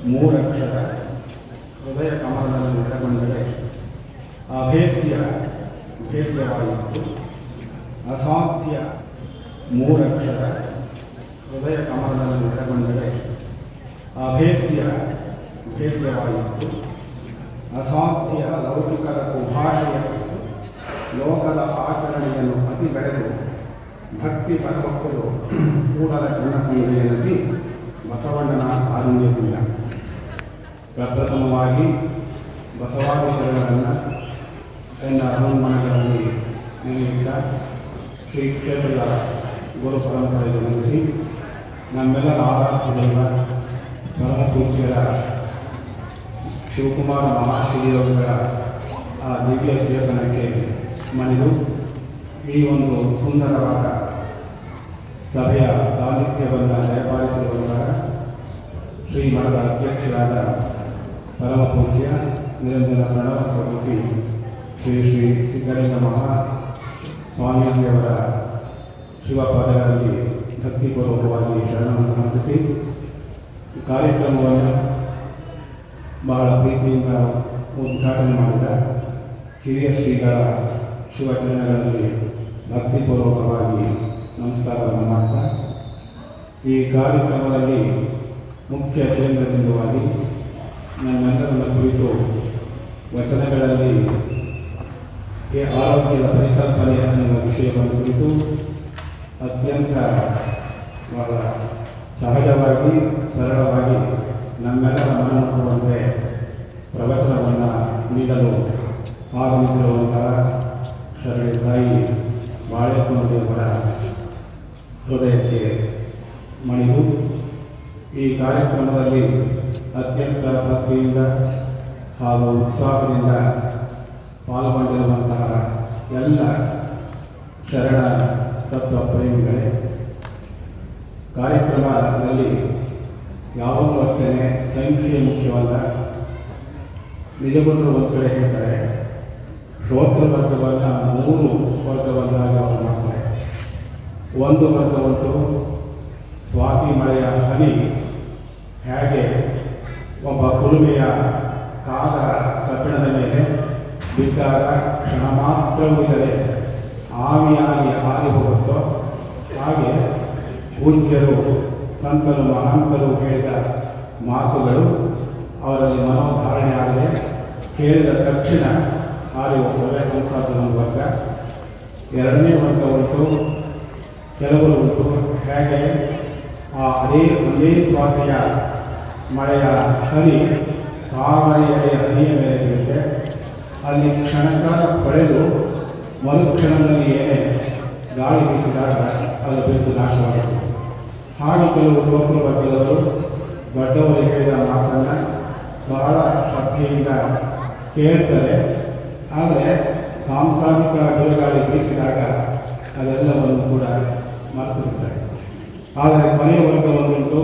ಮೂರಕ್ಷರ ಹೃದಯ ಕಮಲದಲ್ಲಿ ನೆಲೆಗೊಂಡರೆ ಭೇದ್ಯವಾಯಿತು. ಅಸಾಧ್ಯ ಮೂರಕ್ಷರ ಹೃದಯ ಕಮಲದಲ್ಲಿ ನೆಲೆಗೊಂಡರೆ ಭೇದ್ಯವಾಯಿತು. ಅಸಾಧ್ಯ ಲೌಕಿಕದ ಕುಭಾಷೆಯ ಲೋಕದ ಆಚರಣೆಯನ್ನು ಅತಿ ಬೆಳೆದು ಭಕ್ತಿ ಪರಮಕ್ಕಲು ಕೂಡಲ ಚನ್ನಸಂಗಯ್ಯನಲ್ಲಿ ಬಸವಣ್ಣನ ಕಾರುಣ್ಯದಿಂದ ಪ್ರಪ್ರಥಮವಾಗಿ ಬಸವಾದಿ ಶರಣರನ್ನು ತನ್ನ ಅರಣ್ಮನೆಗಳಲ್ಲಿ ನೆನೆಯುತ್ತಾ ಶ್ರೀ ಕ್ಷೇತ್ರದ ಗುರು ಪರಂಪರೆಗೆ ನೆಲೆಸಿ ನಮ್ಮೆಲ್ಲರ ಆರಾಧ್ಯ ದೈವ ಪರಮ ಪೂಜ್ಯರ ಶಿವಕುಮಾರ ಮಹಾಶ್ರೀಯೋಗಿಗಳ ಆ ದಿವ್ಯ ಚೇತನಕ್ಕೆ ಮಣಿದು ಈ ಒಂದು ಸುಂದರವಾದ ಸಭೆಯ ಸಾನ್ನಿಧ್ಯವನ್ನು ದಯಪಾಲಿಸಿರುವಂತಹ ಶ್ರೀ ಮಠದ ಅಧ್ಯಕ್ಷರಾದ ಪರಮ ಪೂಜ್ಯ ನಿರಂಜನ ಪ್ರಣವ ಸ್ವರೂಪಿ ಶ್ರೀ ಶ್ರೀ ಸಿದ್ಧಲಿಂಗ ಮಹಾ ಸ್ವಾಮೀಜಿಯವರ ಶಿವಪದಗಳಲ್ಲಿ ಭಕ್ತಿಪೂರ್ವಕವಾಗಿ ಶರಣವನ್ನು ಸಮರ್ಪಿಸಿ ಕಾರ್ಯಕ್ರಮವನ್ನು ಬಹಳ ಪ್ರೀತಿಯಿಂದ ಉದ್ಘಾಟನೆ ಮಾಡಿದ ಹಿರಿಯ ಶ್ರೀಗಳ ಶಿವಚರಣಗಳಲ್ಲಿ ಭಕ್ತಿಪೂರ್ವಕವಾಗಿ ನಮಸ್ಕಾರವನ್ನು ಮಾಡ್ತಾ ಈ ಕಾರ್ಯಕ್ರಮದಲ್ಲಿ ಮುಖ್ಯ ಕೇಂದ್ರಬಿಂದುವಾಗಿ ನಮ್ಮೆಲ್ಲರನ್ನ ಕುರಿತು ವಚನಗಳಲ್ಲಿ ಆರೋಗ್ಯದ ಪರಿಕಲ್ಪನೆ ಅನ್ನುವ ವಿಷಯವನ್ನು ಕುರಿತು ಅತ್ಯಂತ ಬಹಳ ಸಹಜವಾಗಿ ಸರಳವಾಗಿ ನಮ್ಮೆಲ್ಲರ ಮನಮುಟ್ಟುವಂತೆ ಪ್ರವಚನವನ್ನು ನೀಡಲು ಆಗಮಿಸಿರುವಂತಹ ಶರಣೆ ತಾಯಿ ಬಾಳೆಕೊನಡಿಯವರ ಹೃದಯಕ್ಕೆ ಮಣಿದು ಈ ಕಾರ್ಯಕ್ರಮದಲ್ಲಿ ಅತ್ಯಂತ ಭಕ್ತಿಯಿಂದ ಹಾಗೂ ಉತ್ಸಾಹದಿಂದ ಪಾಲ್ಗೊಂಡಿರುವಂತಹ ಎಲ್ಲ ಶರಣ ತತ್ವ ಪ್ರೇಮಿಗಳೇ, ಕಾರ್ಯಕ್ರಮದಲ್ಲಿ ಯಾವಾಗಲೂ ಅಷ್ಟೇ ಸಂಖ್ಯೆ ಮುಖ್ಯವಲ್ಲ. ನಿಜಗೊಂಡು ಒಂದು ಕಡೆ ಹೇಳ್ತಾರೆ, ಶ್ರೋತೃ ವರ್ಗವನ್ನು 3 ವರ್ಗವನ್ನಾಗಿ ಅವರು ಮಾಡ್ತಾರೆ. ಒಂದು ವರ್ಗ ಉಂಟು, ಸ್ವಾತಿ ಮಳೆಯ ಹನಿ ಹೇಗೆ ಒಬ್ಬ ಕುಲುಮೆಯ ಕಾದ ಕಬ್ಬಿಣದ ಮೇಲೆ ಬಿದ್ದಾಗ ಕ್ಷಣ ಮಾತ್ರವೂ ಇಲ್ಲದೆ ಆವಿಯಾಗಿ ಹಾರಿ ಹೋಗುತ್ತೋ ಹಾಗೆ ಪೂಜ್ಯರು ಸಂತರು ಮಹಾಂತರು ಹೇಳಿದ ಮಾತುಗಳು ಅವರಲ್ಲಿ ಮನೋಧಾರಣೆ ಆಗದೆ ಕೇಳಿದ ತಕ್ಷಣ ಹಾರಿ ಹೋಗ್ತವೆ ಅಂಥದ್ದು ಒಂದು ವರ್ಗ. ಎರಡನೇ ವರ್ಗ ಉಂಟು, ಕೆಲವರು ಉಂಟು ಹೇಗೆ ಅದೇ ಒಂದೇ ಸ್ವಾತಿಯ ಮಳೆಯ ಹನಿ ತಾವರೆಯ ಹನಿಯ ಮೇಲೆ ಬೀಳುತ್ತೆ, ಅಲ್ಲಿ ಕ್ಷಣಕಾಲ ಪಡೆದು ಮರುಕ್ಷಣದಲ್ಲಿ ಏನೇ ಗಾಳಿ ಬೀಸಿದಾಗ ಅದು ಬಿದ್ದು ನಾಶವಾಗುತ್ತೆ. ಹಾಗೆ ಕೆಲವು ಯುವಕರು ವರ್ಗದವರು ದೊಡ್ಡವರು ಹೇಳಿದ ಮಾತನ್ನು ಬಹಳ ಶ್ರದ್ಧೆಯಿಂದ ಕೇಳ್ತಾರೆ, ಆದರೆ ಸಾಂಸಾರಿಕ ಬಿರುಗಾಳಿ ಬೀಸಿದಾಗ ಅದೆಲ್ಲವನ್ನು ಕೂಡ ಮರೆತು ಬಿಡ್ತಾರೆ. ಆದರೆ ಕೊನೆಯ ವರ್ಗ ಒಂದುಂಟು,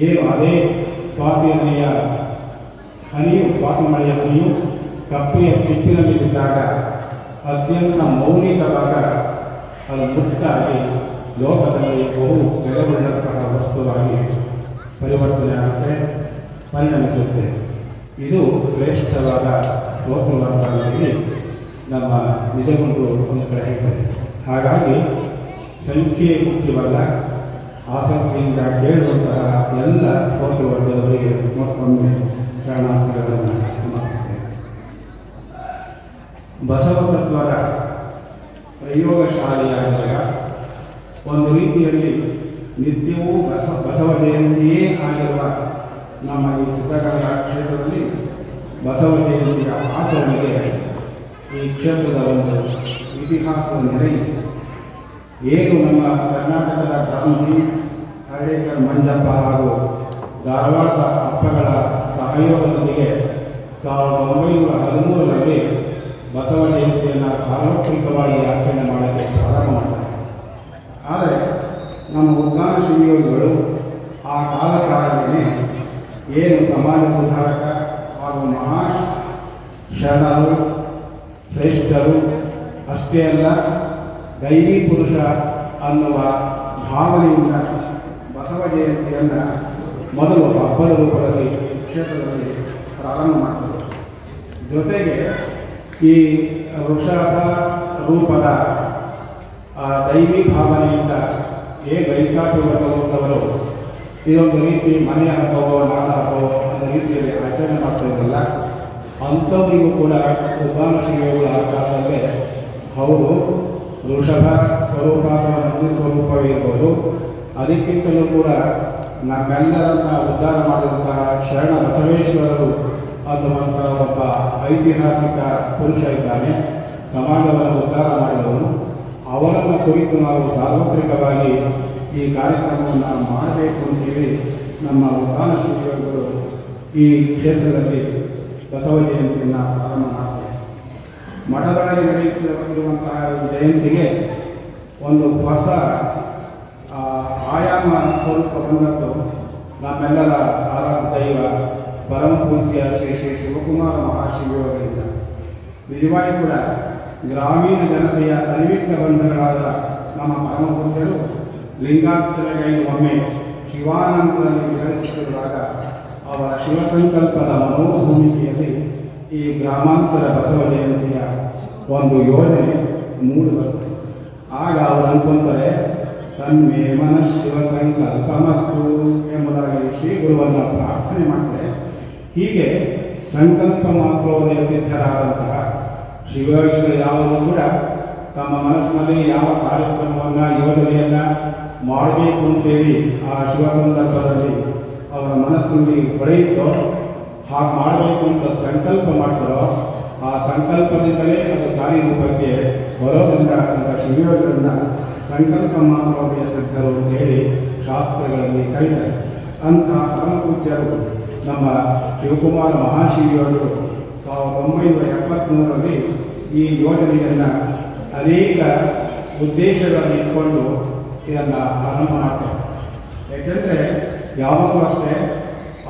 ಏನು ಅದೇ ಸ್ವಾತಿ ಮಳೆಯ ಹನಿಯು ಕಪ್ಪೆಯ ಚಿಪ್ಪಿನಲ್ಲಿ ಬಿದ್ದಾಗ ಅತ್ಯಂತ ಮೌಲಿಕವಾದ ಅದು ಮುಕ್ತಾಗಿ ಲೋಕದಲ್ಲಿ ಬಹು ಬೆಲೆಗೊಳ್ಳಂತಹ ವಸ್ತುವಾಗಿ ಪರಿವರ್ತನೆ ಆಗುತ್ತೆ, ಪರಿಣಮಿಸುತ್ತೆ. ಇದು ಶ್ರೇಷ್ಠವಾದ ಶ್ರೋತೃವರ್ಗ ಅಂತೇಳಿ ನಮ್ಮ ನಿಜಗುಂಡು ಒಂದು ಕಡೆ ಹೇಳ್ತಾರೆ. ಹಾಗಾಗಿ ಸಂಖ್ಯೆ ಮುಖ್ಯವಲ್ಲ, ಆಸಕ್ತಿಯಿಂದ ಕೇಳುವಂತಹ ಎಲ್ಲ ಶ್ರೋತೃವರ್ಗದವರಿಗೆ ಮತ್ತೊಮ್ಮೆ ಶರಣಾರ್ಥಿಗಳನ್ನು ಸಮರ್ಪಿಸ್ತೇನೆ. ಬಸವ ತತ್ವದ ಪ್ರಯೋಗಶಾಲೆಯಾದಾಗ ಒಂದು ರೀತಿಯಲ್ಲಿ ನಿತ್ಯವೂ ಬಸವ ಜಯಂತಿಯೇ ಆಗಿರುವ ನಮ್ಮ ಈ ಸಿದ್ಧಗಂಗಾ ಕ್ಷೇತ್ರದಲ್ಲಿ ಬಸವ ಜಯಂತಿಯ ಆಚರಣೆಗೆ ಈ ಕ್ಷೇತ್ರದ ಒಂದು ಇತಿಹಾಸದ ನೆರೆಯಿದೆ. ಏನು ನಮ್ಮ ಕರ್ನಾಟಕದ ಕ್ರಾಂತಿ ಹರ್ಡೇಕರ್ ಮಂಜಪ್ಪ ಹಾಗೂ ಧಾರವಾಡದ ಅಪ್ಪಗಳ ಸಹಯೋಗದೊಂದಿಗೆ 1913ರಲ್ಲಿ ಬಸವ ಜಯಂತಿಯನ್ನು ಸಾರ್ವತ್ರಿಕವಾಗಿ ಆಚರಣೆ ಮಾಡೋಕ್ಕೆ ಪ್ರಾರಂಭ ಮಾಡ್ತಾರೆ. ಆದರೆ ನಮ್ಮ ಉದ್ಧಾನ ಶಿವಯೋಗಿಗಳು ಆ ಕಾಲಕಾಲದಲ್ಲಿ ಏನು ಸಮಾಜ ಸುಧಾರಕ ಹಾಗೂ ಮಹಾ ಶರಣರು ಶ್ರೇಷ್ಠರು ಅಷ್ಟೇ ಅಲ್ಲ, ದೈವಿ ಪುರುಷ ಅನ್ನುವ ಭಾವನೆಯಿಂದ ಬಸವ ಜಯಂತಿಯನ್ನು ಮೊದಲು ಹಬ್ಬದ ರೂಪದಲ್ಲಿ ಕ್ಷೇತ್ರದಲ್ಲಿ ಪ್ರಾರಂಭ ಮಾಡ್ತಾರೆ. ಜೊತೆಗೆ ಈ ವೃಷಭ ರೂಪದ ದೈವಿ ಭಾವನೆಯಿಂದ ರೈತಾಪಿ ವರ್ಗದವರು ಇದೊಂದು ರೀತಿ ಮನೆಯ ಹಬ್ಬವೋ ನಾಡ ಹಬ್ಬವೋ ಅನ್ನೋ ರೀತಿಯಲ್ಲಿ ಆಚರಣೆ ಮಾಡ್ತಾ ಇದ್ರಲ್ಲ, ಅಂಥವರಿಗೂ ಕೂಡ ಉದ್ದಾನ ಶ್ರೀಗಳು ಆ ಕಾಲದಲ್ಲೇ ಅವರು ವೃಷಭ ಸ್ವರೂಪ ಅಥವಾ ನಂದಿ ಸ್ವರೂಪವೇ ಇರ್ಬೋದು, ಅದಕ್ಕಿಂತಲೂ ಕೂಡ ನಮ್ಮೆಲ್ಲರನ್ನ ಉದ್ಧಾರ ಮಾಡಿದಂತಹ ಶರಣ ಬಸವೇಶ್ವರರು ಅನ್ನುವಂಥ ಒಬ್ಬ ಐತಿಹಾಸಿಕ ಪುರುಷ ಇದ್ದಾನೆ, ಸಮಾಜವನ್ನು ಉದ್ಧಾರ ಮಾಡಿದವನು. ಅವರನ್ನು ಕುರಿತು ನಾವು ಸಾರ್ವತ್ರಿಕವಾಗಿ ಈ ಕಾರ್ಯಕ್ರಮವನ್ನು ಮಾಡಬೇಕು ಅಂತೇಳಿ ನಮ್ಮ ಉದ್ದಾನ ಶ್ರೀಗಳು ಈ ಕ್ಷೇತ್ರದಲ್ಲಿ ಬಸವ ಜಯಂತಿಯನ್ನು ಪ್ರಾರಂಭ ಮಾಡ್ತಾರೆ. ಮಠದೊಳಗೆ ನಡೆಯುತ್ತಿರುವಂತಹ ಜಯಂತಿಗೆ ಒಂದು ಹೊಸ ಆಯಾಮ ಸ್ವರೂಪ ಬಂದದ್ದು ನಮ್ಮೆಲ್ಲರ ಆರಾಧ್ಯ ದೈವ ಪರಮ ಪೂಜ್ಯ ಶ್ರೀ ಶ್ರೀ ಶಿವಕುಮಾರ ಮಹಾಶಿವಗಳಿಂದ. ನಿಜವಾಗಿ ಕೂಡ ಗ್ರಾಮೀಣ ಜನತೆಯ ಅರಿವಿದ್ದ ಬಂಧಗಳಾದ ನಮ್ಮ ಪರಮ ಪೂಜ್ಯರು ಲಿಂಗಾಚಲಗೈ ಒಮ್ಮೆ ಶಿವಾನಂದರಲ್ಲಿ ವಿಹರಿಸುತ್ತಿರುವಾಗ ಅವರ ಶಿವಸಂಕಲ್ಪದ ಮನೋಭೂಮಿಕೆಯಲ್ಲಿ ಈ ಗ್ರಾಮಾಂತರ ಬಸವ ಜಯಂತಿಯ ಒಂದು ಯೋಜನೆ ಮೂಡಿಬರುತ್ತೆ. ಆಗ ಅವರು ಅನ್ಕೊಂತಾರೆ, ತನ್ಮೇ ಮನಃ ಶಿವ ಸಂಕಲ್ಪಮಸ್ತು ಎಂಬುದಾಗಿ ಶ್ರೀ ಗುರುವನ್ನು ಪ್ರಾರ್ಥನೆ ಮಾಡ್ತಾರೆ. ಹೀಗೆ ಸಂಕಲ್ಪ ಮಾತ್ರೋದಯ ಸಿದ್ಧರಾದಂತಹ ಶಿವಯೋಗಿಗಳು ಯಾವಾಗಲೂ ಕೂಡ ತಮ್ಮ ಮನಸ್ಸಿನಲ್ಲಿ ಯಾವ ಕಾರ್ಯಕ್ರಮವನ್ನು ಯೋಜನೆಯನ್ನು ಮಾಡಬೇಕು ಅಂತೇಳಿ ಆ ಶಿವ ಸಂದರ್ಭದಲ್ಲಿ ಅವರ ಮನಸ್ಸಿನಲ್ಲಿ ಹೊಳೆಯುತ್ತೋ ಹಾಗೆ ಮಾಡಬೇಕು ಅಂತ ಸಂಕಲ್ಪ ಮಾಡ್ತಾರೋ ಆ ಸಂಕಲ್ಪದಿಂದಲೇ ಅದು ಕಾರ್ಯರೂಪಕ್ಕೆ ಬರೋದ್ರಿಂದ ಅಂತ ಶಿವಯೋಗಿಗಳನ್ನ ಸಂಕಲ್ಪ ಮಾತ್ರೋದಯ ಸಿದ್ಧರು ಅಂತೇಳಿ ಶಾಸ್ತ್ರಗಳಲ್ಲಿ ಕರೀತಾರೆ. ಅಂಥ ಪರಮ ಪೂಜ್ಯರು ನಮ್ಮ ಶಿವಕುಮಾರ ಮಹಾಶಿವಯೋಗಿಗಳು 1973ರಲ್ಲಿ ಈ ಯೋಜನೆಯನ್ನು ಅನೇಕ ಉದ್ದೇಶಗಳನ್ನು ಇಟ್ಕೊಂಡು ಇದನ್ನು ಆರಂಭ ಮಾಡ್ತಾರೆ. ಯಾಕೆಂದರೆ ಯಾವಾಗಲೂ ಅಷ್ಟೇ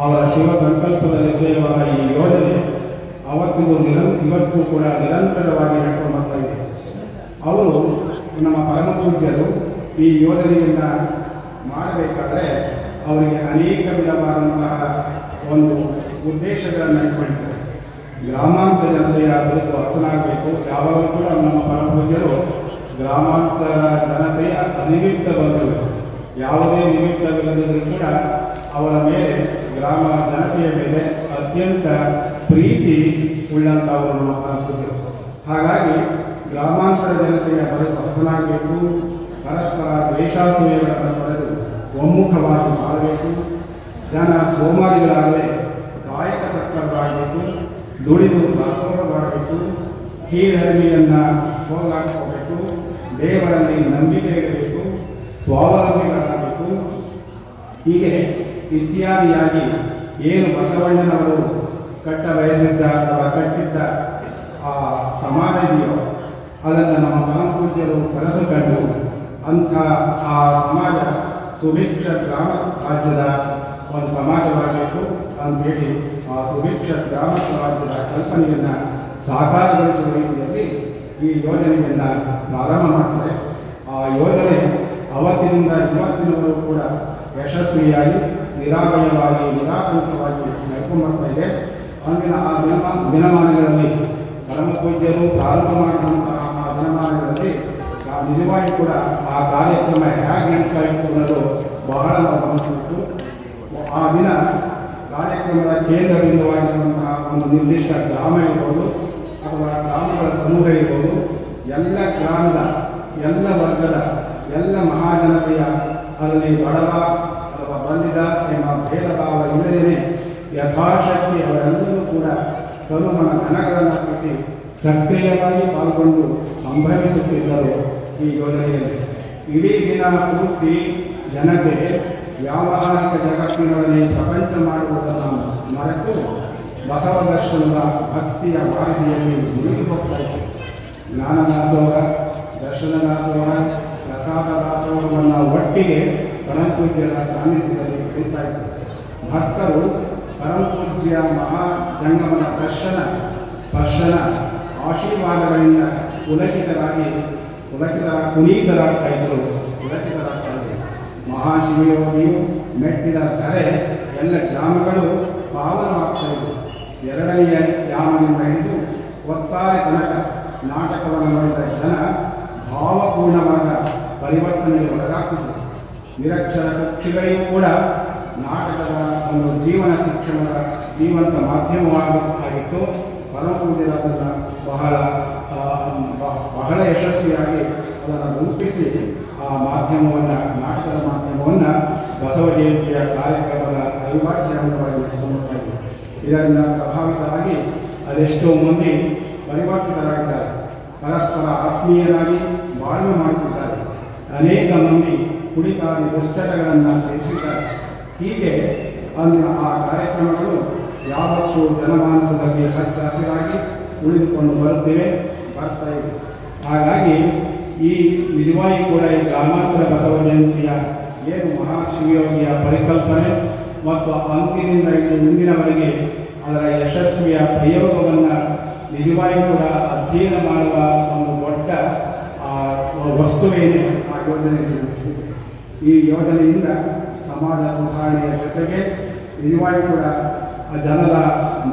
ಅವರ ಶಿವ ಸಂಕಲ್ಪದಲ್ಲಿ ವಿಜಯವಾದ ಈ ಯೋಜನೆ ಇವತ್ತಿಗೂ ಕೂಡ ನಿರಂತರವಾಗಿ ನಡ್ಕೊಂಡು ಬರ್ತಾ ಇದೆ. ಅವರು ನಮ್ಮ ಪರಮ ಪೂಜ್ಯರು ಈ ಯೋಜನೆಯನ್ನು ಮಾಡಬೇಕಾದ್ರೆ ಅವರಿಗೆ ಅನೇಕ ವಿಧವಾದಂತಹ ಒಂದು ಉದ್ದೇಶಗಳನ್ನು ಇಟ್ಕೊಂಡಿದ್ದಾರೆ. ಗ್ರಾಮಾಂತರ ಜನತೆಯ ಬದುಕು ಹಸನಾಗಬೇಕು. ಯಾವಾಗಲೂ ಕೂಡ ನಮ್ಮ ಪರಮ ಪೂಜ್ಯರು ಗ್ರಾಮಾಂತರ ಜನತೆಯ ಅನಿಮಿತ್ತ ಬಂಧುಗಳು, ಯಾವುದೇ ನಿಮಿತ್ತವಿಲ್ಲದಿದ್ದರೂ ಕೂಡ ಅವರ ಮೇಲೆ ಗ್ರಾಮ ಜನತೆಯ ಮೇಲೆ ಅತ್ಯಂತ ಪ್ರೀತಿ ಉಳ್ಳಂಥವರು ನಮ್ಮ ಪರಮ ಪೂಜ್ಯರು. ಹಾಗಾಗಿ ಗ್ರಾಮಾಂತರ ಜನತೆಯ ಬದುಕು ಹಸನಾಗಬೇಕು, ಪರಸ್ಪರ ದ್ವೇಷಾಸೂಯೆಗಳನ್ನು ತೊರೆದು ಒಮ್ಮುಖವಾಗಿ ಮಾಡಬೇಕು, ಜನ ಸೋಮಾರಿಗಳಾಗದೆ ಕಾಯಕ ತತ್ಪರರಾಗಬೇಕು, ದುಡಿದು ದಾಸೋಹ ಮಾಡಬೇಕು, ಕೀಳರಿಮೆಯನ್ನು ಹೋಗಲಾಡಿಸ್ಕೋಬೇಕು, ದೇವರಲ್ಲಿ ನಂಬಿಕೆ ಇಡಬೇಕು, ಸ್ವಾವಲಂಬಿಗಳಾಗಬೇಕು. ಹೀಗೆ ಇತ್ಯಾದಿಯಾಗಿ ಏನು ಬಸವಣ್ಣನವರು ಬಯಸಿದ್ದ ಅಥವಾ ಕಟ್ಟಿದ್ದ ಆ ಸಮಾಜ ಇದೆಯೋ ಅದನ್ನು ನಮ್ಮ ಪರಮ ಪೂಜ್ಯರು ಕನಸು ಕಂಡು ಅಂಥ ಆ ಸಮಾಜ ಸುಭಿಕ್ಷ ಗ್ರಾಮ ರಾಜ್ಯದ ಒಂದು ಸಮಾಜವಾಗಬೇಕು ಅಂತೇಳಿ ಆ ಸುಭಿಕ್ಷ ಗ್ರಾಮ ಸ್ವರಾಜ್ಯದ ಕಲ್ಪನೆಯನ್ನು ಸಾಕಾರಗೊಳಿಸುವ ರೀತಿಯಲ್ಲಿ ಈ ಯೋಜನೆಯನ್ನು ಪ್ರಾರಂಭ ಮಾಡ್ತಾರೆ. ಆ ಯೋಜನೆ ಅವತ್ತಿನಿಂದ ಇವತ್ತಿನವರೆಗೂ ಕೂಡ ಯಶಸ್ವಿಯಾಗಿ ನಿರಾಮಯವಾಗಿ ನಿರಾತಂಕವಾಗಿ ನಡ್ಕೊಂಡ್ಬರ್ತಾ ಇದೆ. ಅಂದಿನ ಆ ದಿನಮಾನಗಳಲ್ಲಿ ಪರಮ ಪೂಜ್ಯರು ಪ್ರಾರಂಭ ಮಾಡಿದಂತಹ ಆ ದಿನಮಾನಗಳಲ್ಲಿ ನಿಜವಾಗಿ ಕೂಡ ಆ ಕಾರ್ಯಕ್ರಮ ಹೇಗೆ ನಡೀತಾ ಇತ್ತು ಅನ್ನೋದು ಬಹಳ ನಾವು ಗಮನಿಸಬೇಕು. ಆ ದಿನ ಕಾರ್ಯಕ್ರಮದ ಕೇಂದ್ರ ಬಿಂದುವಾಗಿರುವಂತಹ ಒಂದು ನಿರ್ದಿಷ್ಟ ಗ್ರಾಮ ಇರ್ಬೋದು ಅಥವಾ ಗ್ರಾಮಗಳ ಸಮೂಹ ಇರ್ಬೋದು, ಎಲ್ಲ ಗ್ರಾಮದ ಎಲ್ಲ ವರ್ಗದ ಎಲ್ಲ ಮಹಾಜನತೆಯ ಅದರಲ್ಲಿ ಬಡವ ಅಥವಾ ಬಂದಿದ ಎಂಬ ಭೇದ ಭಾವ ಇಲ್ಲದೇ ಯಥಾಶಕ್ತಿ ಅವರೆಲ್ಲರೂ ಕೂಡ ತನುಮನ ಧನಗಳನ್ನು ಅರ್ಪಿಸಿ ಸಕ್ರಿಯವಾಗಿ ಪಾಲ್ಗೊಂಡು ಸಂಭ್ರಮಿಸುತ್ತಿದ್ದರು. ಈ ಯೋಜನೆಯಲ್ಲಿ ಇಡೀ ದಿನ ಪೂರ್ತಿ ಜನತೆ ವ್ಯಾವಹಾರಿಕ ಜಗತ್ತಿನೊಡನೆ ಪ್ರಪಂಚ ಮಾಡುವುದನ್ನು ಮರೆತು ಬಸವ ದರ್ಶನದ ಭಕ್ತಿಯ ವಾರಧಿಯಲ್ಲಿ ಮುಳುಗಿ ಹೋಗ್ತಾ ಇತ್ತು. ಜ್ಞಾನ ದಾಸೋಹ, ದರ್ಶನ ದಾಸೋಹ, ಪ್ರಸಾದ ದಾಸೋಹವನ್ನು ಒಟ್ಟಿಗೆ ಪರಮ ಪೂಜ್ಯರ ಸಾನ್ನಿಧ್ಯದಲ್ಲಿ ಕರೀತಾ ಇತ್ತು. ಭಕ್ತರು ಪರಮ ಪೂಜ್ಯ ಮಹಾಜಂಗಮನ ದರ್ಶನ ಸ್ಪರ್ಶನ ಆಶೀರ್ವಾದಗಳಿಂದ ಪುಲಕಿತರಾಗ್ತಾ ಇದ್ದರು. ಮಹಾಶಿವಯೋಗಿಯು ಮೆಟ್ಟಿದ ಧರೆ ಎಲ್ಲ ಗ್ರಾಮಗಳು ಪಾವನವಾಗ್ತಾ ಇದ್ದವು. ಎರಡನೆಯ ಯಾಮದಿಂದ ಹಿಡಿದು ಒತ್ತಾರೆ ತನಕ ನಾಟಕವನ್ನು ನೋಡಿದ ಜನ ಭಾವಪೂರ್ಣವಾದ ಪರಿವರ್ತನೆಗೆ ಒಳಗಾಗ್ತಿದ್ದರು. ನಿರಕ್ಷರ ಪಕ್ಷಿಗಳಿಗೂ ಕೂಡ ನಾಟಕದ ಒಂದು ಜೀವನ ಶಿಕ್ಷಣದ ಜೀವಂತ ಮಾಧ್ಯಮವಾಗಿತ್ತು. ಪರಮಪೂಜ್ಯರಾದನ್ನು ಬಹಳ ಯಶಸ್ವಿಯಾಗಿ ಅದನ್ನು ರೂಪಿಸಿ ಆ ಮಾಧ್ಯಮವನ್ನು, ನಾಟಕದ ಮಾಧ್ಯಮವನ್ನು ಬಸವ ಜಯಂತಿಯ ಕಾರ್ಯಕ್ರಮದ ಅವಿಭಾಜ್ಯ ಅಂಗವಾಗಿ ನಡೆಸಿಕೊಂಡು ಹೋಗ್ತಾ ಇದ್ದರು. ಇದರಿಂದ ಪ್ರಭಾವಿತರಾಗಿ ಅದೆಷ್ಟೋ ಮಂದಿ ಪರಿವರ್ತಿತರಾಗಿದ್ದಾರೆ, ಪರಸ್ಪರ ಆತ್ಮೀಯರಾಗಿ ಬಾಳ್ವೆ ಮಾಡುತ್ತಿದ್ದಾರೆ. ಅನೇಕ ಮಂದಿ ಕುಡಿತಾದಿ ದುಶ್ಚಟಗಳನ್ನು ತ್ಯಜಿಸಿದ್ದಾರೆ. ಹೀಗೆ ಅಂದಿನ ಆ ಕಾರ್ಯಕ್ರಮಗಳು ಯಾವತ್ತೂ ಜನಮಾನಸದಲ್ಲಿ ಹಚ್ಚ ಹಸಿರಾಗಿ ಉಳಿದುಕೊಂಡು ಬರ್ತಾ ಇದೆ. ಹಾಗಾಗಿ ಈ ನಿಜವಾಗಿ ಕೂಡ ಈ ಗ್ರಾಮಾಂತರ ಬಸವ ಜಯಂತಿಯ ಏನು ಮಹಾಶಿವಯೋಗಿಯ ಪರಿಕಲ್ಪನೆ ಮತ್ತು ಅಂದಿನಿಂದ ಹಿಡಿದು ಮುಂದಿನವರೆಗೆ ಅದರ ಯಶಸ್ವಿಯ ಪ್ರಯೋಗವನ್ನು ನಿಜವಾಗಿ ಕೂಡ ಅಧ್ಯಯನ ಮಾಡುವ ಒಂದು ದೊಡ್ಡ ವಸ್ತುವೇನೆ ಆ ಯೋಜನೆ ನಿರ್ಮಿಸಿದೆ. ಈ ಯೋಜನೆಯಿಂದ ಸಮಾಜ ಸುಧಾರಣೆಯ ಜೊತೆಗೆ ನಿಜವಾಗಿ ಕೂಡ ಜನರ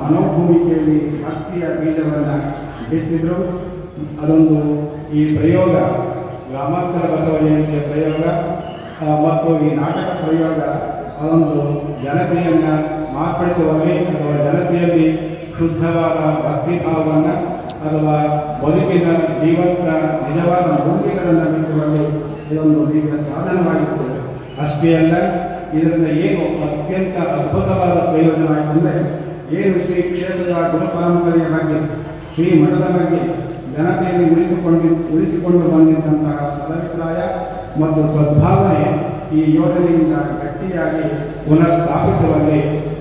ಮನೋಭೂಮಿಕೆಯಲ್ಲಿ ಭಕ್ತಿಯ ಬೀಜವನ್ನು ಬಿತ್ತಿದ್ರು. ಅದೊಂದು ಈ ಪ್ರಯೋಗ, ಗ್ರಾಮಾಂತರ ಬಸವ ಜಯಂತಿಯ ಪ್ರಯೋಗ ಮತ್ತು ಈ ನಾಟಕ ಪ್ರಯೋಗ ಅದೊಂದು ಜನತೆಯನ್ನು ಮಾರ್ಪಡಿಸುವಲ್ಲಿ ಅಥವಾ ಜನತೆಯಲ್ಲಿ ಶುದ್ಧವಾದ ಭಕ್ತಿಭಾವವನ್ನು ಅಥವಾ ಬದುಕಿನ ಜೀವಂತ ನಿಜವಾದ ಮೌಲ್ಯಗಳನ್ನು ಬಿತ್ತುವಲ್ಲಿ ಇದೊಂದು ದಿವ್ಯ ಸಾಧನವಾಗಿತ್ತು. ಅಷ್ಟೇ ಅಲ್ಲ, ಇದರಿಂದ ಏನು ಅತ್ಯಂತ ಅದ್ಭುತವಾದ ಪ್ರಯೋಜನ ಆಯಿತಂದರೆ, ಏನು ಶ್ರೀ ಕ್ಷೇತ್ರದ ಗುರು ಪರಂಪರೆಯ ಬಗ್ಗೆ, ಶ್ರೀ ಮಠದ ಬಗ್ಗೆ ಜನತೆಯಲ್ಲಿ ಉಳಿಸಿಕೊಂಡು ಬಂದಿದ್ದಂತಹ ಸದಭಿಪ್ರಾಯ ಮತ್ತು ಸದ್ಭಾವನೆ ಈ ಯೋಜನೆಯಿಂದ ಗಟ್ಟಿಯಾಗಿ ಪುನರ್ ಸ್ಥಾಪಿಸುವಲ್ಲಿ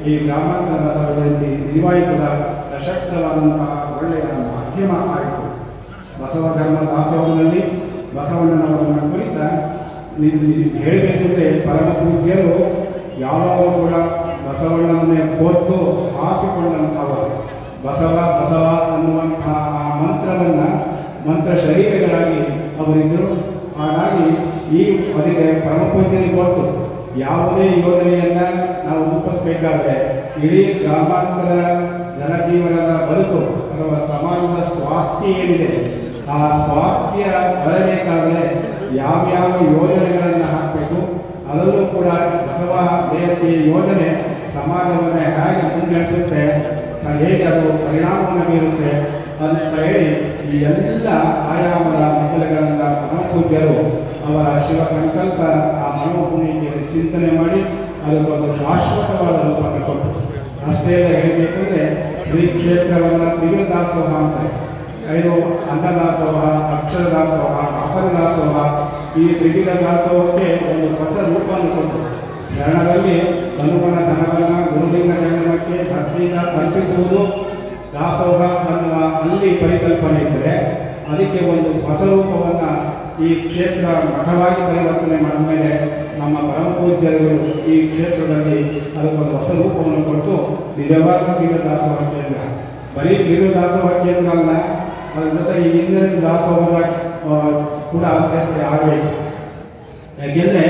ಈ ಗ್ರಾಮಾಂತರ ಬಸವ ಜಯಂತಿ ನಿಜವಾಗಿ ಕೂಡ ಸಶಕ್ತವಾದಂತಹ ಒಳ್ಳೆಯ ಮಾಧ್ಯಮ ಆಯಿತು. ಬಸವ ಧರ್ಮ ದಾಸೋಹದಲ್ಲಿ ಬಸವಣ್ಣನವರನ್ನು ಕುರಿತ ಹೇಳಬೇಕೆಂದರೆ ಪರಮ ಪೂಜ್ಯರು ಯಾವಾಗಲೂ ಕೂಡ ಬಸವಣ್ಣನನ್ನೇ ಹೊತ್ತು ಹಾಸಿಕೊಂಡಂಥವರು. ಬಸವ ಬಸವ ಅನ್ನುವಂತಹ ಆ ಮಂತ್ರವನ್ನು ಮಂತ್ರ ಶರೀರಗಳಾಗಿ ಅವರಿದ್ದರು. ಹಾಗಾಗಿ ಈ ಅದಕ್ಕೆ ಪರಮ ಪೂಜ್ಯರಿಗೆ ಗೊತ್ತು, ಯಾವುದೇ ಯೋಜನೆಯನ್ನು ನಾವು ರೂಪಿಸಬೇಕಾದ್ರೆ ಇಡೀ ಗ್ರಾಮಾಂತರ ಜನಜೀವನದ ಬದುಕು ಅಥವಾ ಸಮಾಜದ ಸ್ವಾಸ್ಥ್ಯ ಏನಿದೆ, ಆ ಸ್ವಾಸ್ಥ್ಯ ಬರಬೇಕಾದರೆ ಯಾವ್ಯಾವ ಯೋಜನೆಗಳನ್ನು ಹಾಕಬೇಕು, ಅದರಲ್ಲೂ ಕೂಡ ಬಸವ ಜಯಂತಿ ಯೋಜನೆ ಸಮಾಜವನ್ನು ಹೇಗೆ ಮುನ್ನಡೆಸುತ್ತೆ, ಹೇಗೆ ಅದು ಪರಿಣಾಮವನ್ನು ಬೀರುತ್ತೆ ಅಂತ ಹೇಳಿ ಈ ಎಲ್ಲ ಆಯಾಮದ ಮಕ್ಕಳುಗಳನ್ನು ಪರಮಪೂಜ್ಯರು ಅವರ ಶಿವ ಸಂಕಲ್ಪ ಆ ಮನೋಭೂಮಿಕೆಯಲ್ಲಿ ಚಿಂತನೆ ಮಾಡಿ ಅದಕ್ಕೊಂದು ಶಾಶ್ವತವಾದ ರೂಪವನ್ನು ಕೊಟ್ಟರು. ಅಷ್ಟೇ ಎಲ್ಲ ಹೇಳಬೇಕು ಅಂದರೆ ಶ್ರೀ ಕ್ಷೇತ್ರವನ್ನು ತ್ರಿವಿಧ ದಾಸೋಹ ಅಂತಾರೆ. ಐದು ಅನ್ನದಾಸೋಹ, ಅಕ್ಷರ ದಾಸೋಹ, ಆಸನ ದಾಸೋಹ, ಈ ತ್ರಿವಿಧ ದಾಸೋಹಕ್ಕೆ ಒಂದು ಹೊಸ ರೂಪವನ್ನು ಕೊಟ್ಟರು. ಶರಣರಲ್ಲಿ ತನುವನ ಧನವನ್ನು ಗುರುಲಿಂಗ ಜಂಗಮಕ್ಕೆ ಭಕ್ತಿಯಿಂದ ಅರ್ಪಿಸುವುದು ದಾಸೋಹ ಅನ್ನುವ ಅಲ್ಲಿ ಪರಿಕಲ್ಪನೆ ಇದ್ದರೆ, ಅದಕ್ಕೆ ಒಂದು ಹೊಸ ರೂಪವನ್ನು ಈ ಕ್ಷೇತ್ರ ಮಠವಾಗಿ ಪರಿವರ್ತನೆ ಮಾಡಿದ ಮೇಲೆ ನಮ್ಮ ಪರಮಪೂಜ್ಯರು ಈ ಕ್ಷೇತ್ರದಲ್ಲಿ ಅದಕ್ಕೊಂದು ಹೊಸ ರೂಪವನ್ನು ಕೊಟ್ಟು ನಿಜವಾದ ತ್ರಿವಿಧ ದಾಸೋಹ ಕೇಂದ್ರ, ಬರೀ ತ್ರಿವಿಧ ದಾಸೋಹ ಕೇಂದ್ರ ಅಲ್ಲ, ಅದರ ಜೊತೆಗೆ ಇನ್ನೆರಡು ದಾಸೋಹದ ಕೂಡ ಸೇರ್ಪಡೆ ಆಗಬೇಕು. ಯಾಕೆಂದರೆ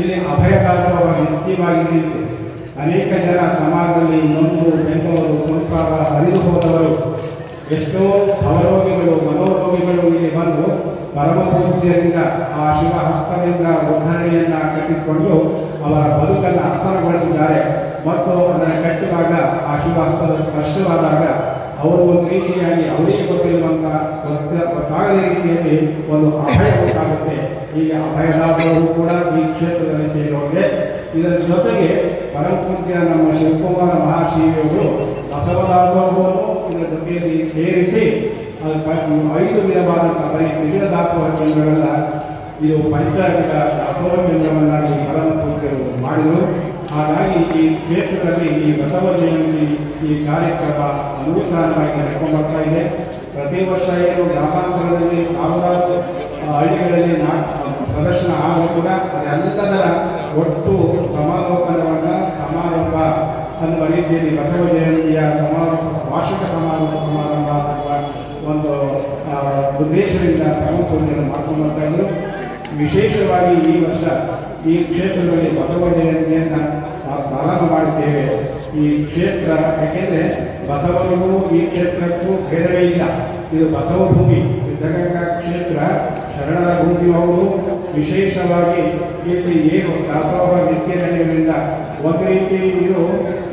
ಇಲ್ಲಿ ಅಭಯ ದಾಸೋಹ ನಿತ್ಯವಾಗಿ ನಿಂತು ಅನೇಕ ಜನ ಸಮಾಜದಲ್ಲಿ ನೊಂದು ಬೆಂದವರು, ಸಂಸಾರ ಹರಿದು ಹೋದವರು, ಎಷ್ಟೋ ಭವರೋಗಿಗಳು, ಮನೋರೋಗಿಗಳು ಇಲ್ಲಿ ಬಂದು ಪರಮ ಪೂಜ್ಯರಿಂದ ಆ ಶಿವ ಹಸ್ತದಿಂದ ಉದ್ಧರಣೆಯನ್ನು ಕಟ್ಟಿಸಿಕೊಂಡು ಅವರ ಬದುಕನ್ನು ಹಸನಗೊಳಿಸಿದ್ದಾರೆ. ಮತ್ತು ಅದನ್ನು ಕಟ್ಟುವಾಗ ಆ ಶಿವ ಹಸ್ತದ ಸ್ಪರ್ಶವಾದಾಗ ಅವರು ಒಂದು ರೀತಿಯಾಗಿ ಅವರಿಗೆ ಗೊತ್ತಾಗದ ರೀತಿಯಲ್ಲಿ ಒಂದು ಅಭಯ ಉಂಟಾಗುತ್ತೆ. ಈಗ ಅಭಯದಾಸವರು ಕೂಡ ಈ ಕ್ಷೇತ್ರದಲ್ಲಿ ಸೇರೋಗಿದೆ. ಇದರ ಜೊತೆಗೆ ಪರಮಪೂಜ್ಯ ನಮ್ಮ ಶಿವಕುಮಾರ ಮಹಾಶಿವಗಳು ಬಸವದಾಸೋಹವನ್ನು ಇದರ ಜೊತೆಯಲ್ಲಿ ಸೇರಿಸಿ 5 ವಿಧವಾದಂತಹ ಬರೀ ತ್ರಿವಿಧ ದಾಸೋಹ ಕೇಂದ್ರಗಳೆಲ್ಲ ಇದು ಪಂಚಾಯತ ದಾಸೋಹ ಕೇಂದ್ರವನ್ನಾಗಿ ಪರಮಪೂಜ್ಯರು ಮಾಡಿದರು. ಹಾಗಾಗಿ ಈ ಕ್ಷೇತ್ರದಲ್ಲಿ ಈ ಬಸವ ಜಯಂತಿ ಈ ಕಾರ್ಯಕ್ರಮ ಅನುಚಾರವಾಗಿ ನಡ್ಕೊಂಡು ಬರ್ತಾ ಇದೆ. ಪ್ರತಿ ವರ್ಷ ಏನು ಗ್ರಾಮಾಂತರದಲ್ಲಿ ಸಾವಿರಾರು ಹಳ್ಳಿಗಳಲ್ಲಿ ಪ್ರದರ್ಶನ ಆದರೂ ಕೂಡ ಅದೆಲ್ಲದರ ಒಟ್ಟು ಸಮಾರೋಪ ಅನ್ನುವ ರೀತಿಯಲ್ಲಿ ಬಸವ ಜಯಂತಿಯ ವಾರ್ಷಿಕ ಸಮಾರಂಭ ಅಥವಾ ಒಂದು ಉದ್ದೇಶದಿಂದ ಪರಮಪೂಜ್ಯರು ಮಾಡ್ಕೊಂಡು ಬರ್ತಾ ಇದ್ರು. ವಿಶೇಷವಾಗಿ ಈ ವರ್ಷ ಈ ಕ್ಷೇತ್ರದಲ್ಲಿ ಬಸವ ಜಯಂತಿಯನ್ನು ನಾವು ಪ್ರಾರಂಭ ಮಾಡಿದ್ದೇವೆ. ಈ ಕ್ಷೇತ್ರ ಯಾಕೆಂದರೆ ಬಸವನಿಗೂ ಈ ಕ್ಷೇತ್ರಕ್ಕೂ ಭೇದವೇ ಇಲ್ಲ. ಇದು ಬಸವ ಭೂಮಿ, ಸಿದ್ಧಗಂಗಾ ಕ್ಷೇತ್ರ ಶರಣರ ಭೂಮಿ. ಅವರು ವಿಶೇಷವಾಗಿ ಇಲ್ಲಿ ಏನು ದಾಸೋಹ ನಿತ್ಯ ನಡೆಯುವುದರಿಂದ ಒಂದು ರೀತಿ ಇದು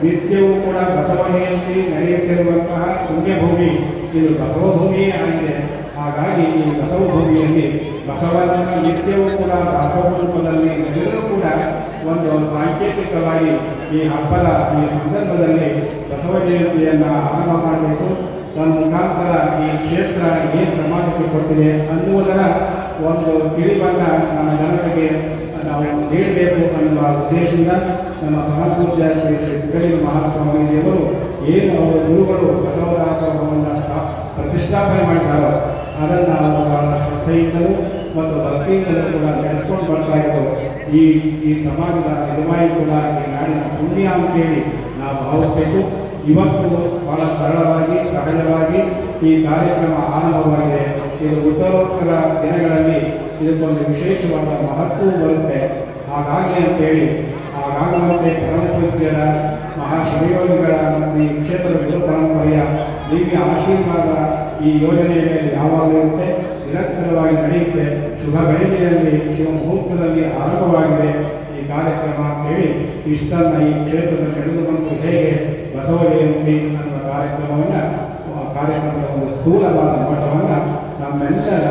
ನಿತ್ಯವೂ ಕೂಡ ಬಸವ ಜಯಂತಿ ನಡೆಯುತ್ತಿರುವಂತಹ ಪುಣ್ಯಭೂಮಿ, ಇದು ಬಸವ ಭೂಮಿಯೇ ಆಗಿದೆ. ಹಾಗಾಗಿ ಈ ಬಸವ ಭೂಮಿಯಲ್ಲಿ ಬಸವನನ್ನು ನಿತ್ಯವೂ ಕೂಡ ದಾಸೋಹ ರೂಪದಲ್ಲಿ ಎಲ್ಲರೂ ಕೂಡ ಒಂದು ಸಾಂಕೇತಿಕವಾಗಿ ಈ ಹಬ್ಬದ ಈ ಸಂದರ್ಭದಲ್ಲಿ ಬಸವ ಜಯಂತಿಯನ್ನು ಆರಂಭ ಮಾಡಬೇಕು. ತನ್ನ ಮುಖಾಂತರ ಈ ಕ್ಷೇತ್ರ ಏನು ಸಮಾಜಕ್ಕೆ ಕೊಟ್ಟಿದೆ ಅನ್ನುವುದರ ಒಂದು ತಿಳಿವನ್ನು ನಮ್ಮ ಜನತೆಗೆ ನಾವು ನೀಡಬೇಕು ಅನ್ನುವ ಉದ್ದೇಶದಿಂದ ನಮ್ಮ ಪರಮಪೂಜ್ಯ ಶ್ರೀ ಶ್ರೀ ಸಿದ್ಧಲಿಂಗ ಮಹಾಸ್ವಾಮೀಜಿಯವರು ಏನು ಅವರು ಗುರುಗಳು ಬಸವದಾಸೋಹವನ್ನು ಪ್ರತಿಷ್ಠಾಪನೆ ಮಾಡಿದ್ದಾರೋ ಅದನ್ನು ಅವರು ಬಹಳ ಶ್ರದ್ಧೆಯಿಂದಲೂ ಮತ್ತು ಭಕ್ತಿಯಿಂದಲೂ ಕೂಡ ನಡೆಸ್ಕೊಂಡು ಬರ್ತಾ ಇದ್ದು ಈ ಸಮಾಜದ ನಿಜವಾಗಿ ಕೂಡ ಈ ನಾಡಿನ ಪುಣ್ಯ ಅಂತೇಳಿ ನಾವು ಭಾವಿಸಬೇಕು. ಇವತ್ತು ಬಹಳ ಸರಳವಾಗಿ ಸಹಜವಾಗಿ ಈ ಕಾರ್ಯಕ್ರಮ ಆರಂಭವಾಗಿದೆ. ಇದು ಉತ್ತರೋತ್ತರ ದಿನಗಳಲ್ಲಿ ಇದಕ್ಕೊಂದು ವಿಶೇಷವಾದ ಮಹತ್ವ ಬರುತ್ತೆ. ಹಾಗಾಗಲಿ ಅಂತೇಳಿ ಹಾಗಾಗುವಂತೆ ಪರಮಪೂಜ್ಯರ ಮಹಾಶಿವಯೋಗಿಗಳ ಮತ್ತು ಈ ಕ್ಷೇತ್ರದ ಗುರು ಪರಂಪರೆಯ ದಿವ್ಯ ಆಶೀರ್ವಾದ ಈ ಯೋಜನೆಯ ಮೇಲೆ ಯಾವಾಗಲೂ ಇರುತ್ತೆ, ನಿರಂತರವಾಗಿ ನಡೆಯುತ್ತೆ. ಶುಭ ಗಳಿಗೆಯಲ್ಲಿ ಶಿವ ಮುಹೂರ್ತದಲ್ಲಿ ಆರಂಭವಾಗಿದೆ ಈ ಕಾರ್ಯಕ್ರಮ ಅಂತೇಳಿ ಇಷ್ಟನ್ನು ಈ ಕ್ಷೇತ್ರದಲ್ಲಿ ನಡೆದು ಬಂದು ಹೇಗೆ ಬಸವ ಜಯಂತಿ ಅನ್ನುವ ಕಾರ್ಯಕ್ರಮದ ಒಂದು ಸ್ಥೂಲವಾದ ನೋಟವನ್ನು ನಮ್ಮೆಲ್ಲರ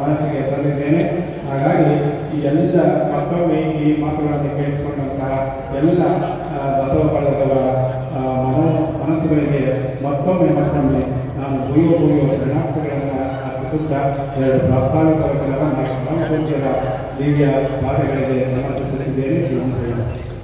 ಮನಸ್ಸಿಗೆ ತಂದಿದ್ದೇನೆ. ಹಾಗಾಗಿ ಈ ಎಲ್ಲ ಮತ್ತೊಮ್ಮೆ ಈ ಮಾತುಗಳನ್ನು ಕೇಳಿಸಿಕೊಂಡಂತಹ ಎಲ್ಲ ಬಸವ ಬಳಗದ ಮನಸ್ಸುಗಳಿಗೆ ಮತ್ತೊಮ್ಮೆ ನಾನು ಭೂಯೋ ಶರಣಾರ್ಥಿಗಳನ್ನು ಅರ್ಪಿಸುತ್ತಾ ಎರಡು ಪ್ರಾಸ್ತಾವಿಕ ವಚನವನ್ನು ಪರಮಪೂಜ್ಯರ ದಿವ್ಯ ಪಾದಗಳಿಗೆ ಸಮರ್ಪಿಸುತ್ತಿದ್ದೇನೆ. ಶ್ರೀಮಂತ